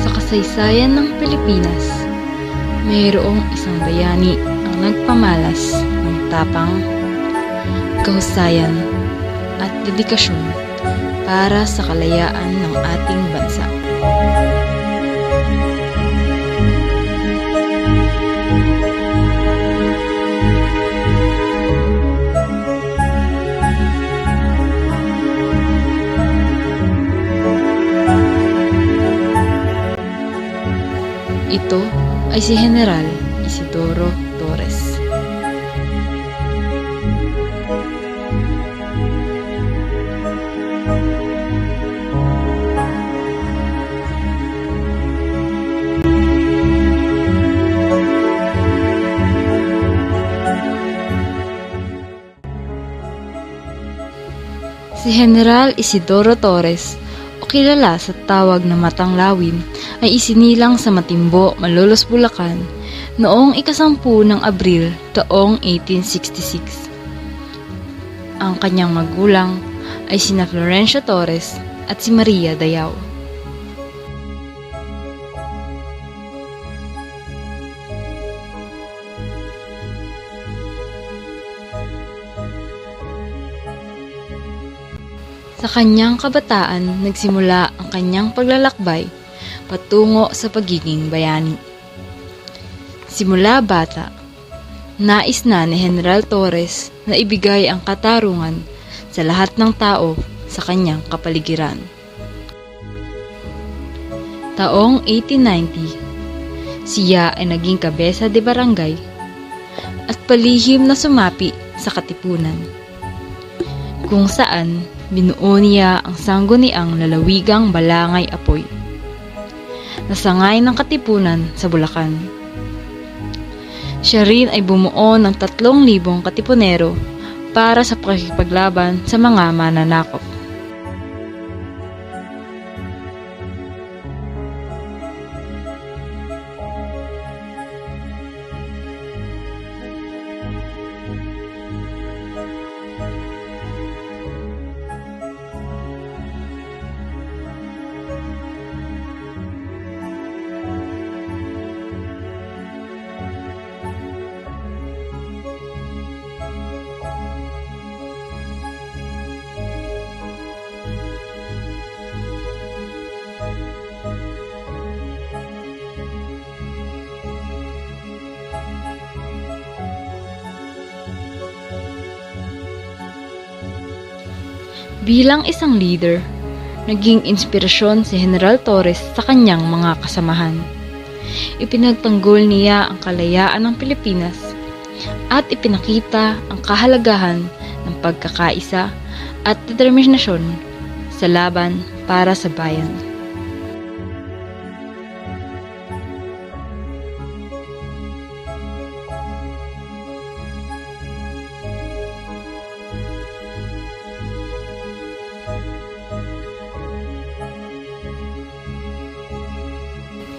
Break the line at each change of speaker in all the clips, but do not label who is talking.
Sa kasaysayan ng Pilipinas, mayroong isang bayani ang nagpamalas ng tapang, kahusayan at dedikasyon para sa kalayaan ng ating bansa. Ito ay si General Isidoro Torres. Si General Isidoro Torres, o kilala sa tawag na Matang Lawin, ay isinilang sa Matimbo, Malolos, Bulacan noong 10 ng Abril taong 1866. Ang kanyang magulang ay sina Florencio Torres at si Maria Dayao. Sa kanyang kabataan, nagsimula ang kanyang paglalakbay patungo sa pagiging bayani. Simula bata, nais na ni General Torres na ibigay ang katarungan sa lahat ng tao sa kanyang kapaligiran. Taong 1890, siya ay naging kabesa de barangay at palihim na sumapi sa katipunan, kung saan binuo niya ang sangguniang lalawigang Balangay Apoy, nasangay ng katipunan sa Bulacan. Siya rin ay bumuo ng 3,000 katipunero para sa pakikipaglaban sa mga mananakop. Bilang isang leader, naging inspirasyon si General Torres sa kanyang mga kasamahan. Ipinagtanggol niya ang kalayaan ng Pilipinas at ipinakita ang kahalagahan ng pagkakaisa at determinasyon sa laban para sa bayan.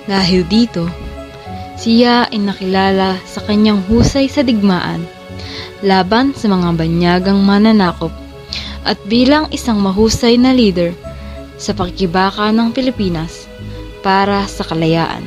Dahil dito, siya ay nakilala sa kanyang husay sa digmaan laban sa mga banyagang mananakop at bilang isang mahusay na leader sa pakikibaka ng Pilipinas para sa kalayaan.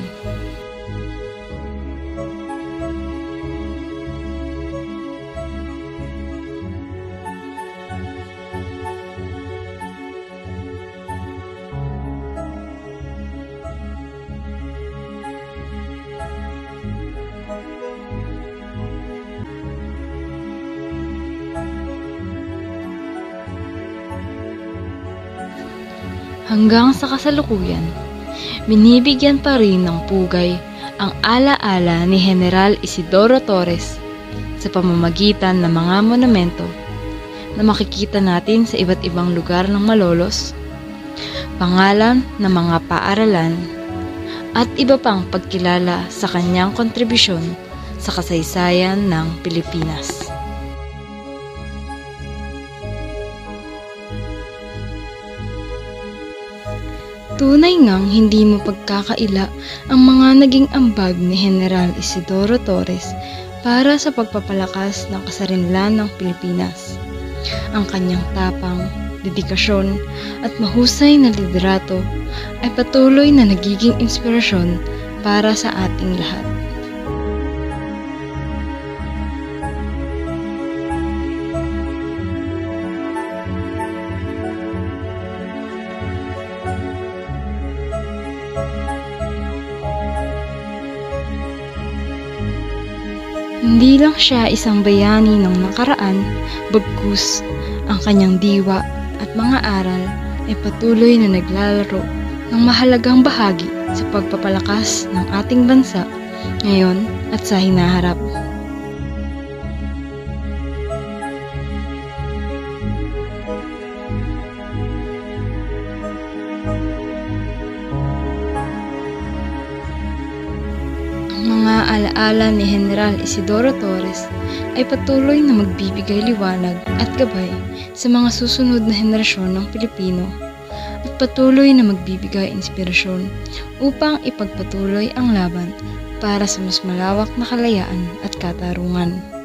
Hanggang sa kasalukuyan, binibigyan pa rin ng pugay ang ala-ala ni General Isidoro Torres sa pamamagitan ng mga monumento na makikita natin sa iba't ibang lugar ng Malolos, pangalan ng mga paaralan, at iba pang pagkilala sa kanyang kontribusyon sa kasaysayan ng Pilipinas. Tunay ngang hindi mo pagkakaila ang mga naging ambag ni General Isidoro Torres para sa pagpapalakas ng kasarinlan ng Pilipinas. Ang kanyang tapang, dedikasyon at mahusay na liderato ay patuloy na nagiging inspirasyon para sa ating lahat. Hindi lang siya isang bayani ng nakaraan, bagkus ang kanyang diwa at mga aral ay patuloy na naglalaro ng mahalagang bahagi sa pagpapalakas ng ating bansa ngayon at sa hinaharap. Ang mga alaala ni General Isidoro Torres ay patuloy na magbibigay liwanag at gabay sa mga susunod na henerasyon ng Pilipino at patuloy na magbibigay inspirasyon upang ipagpatuloy ang laban para sa mas malawak na kalayaan at katarungan.